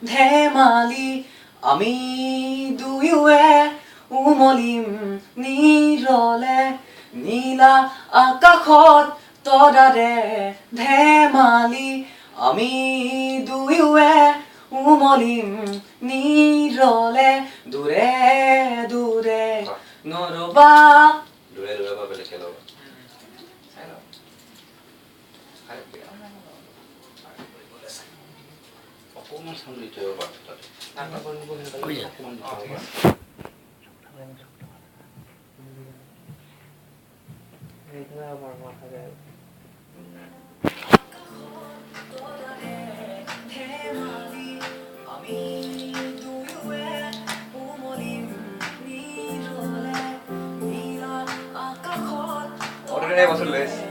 ধেমালি আমি দুয়োৱে উমলিম নিৰলে নীলা আকাশত তৰাৰে ধেমালি আমি দুয়োৱে উমলিম নিৰলে দূৰে দূৰে নৰবা দূৰে দূৰে বা বেলেগকে ল'ব অকণমান চাউণ্ড দি থৈ পাৰোঁ তাতে অকণমান Order it, what's the list?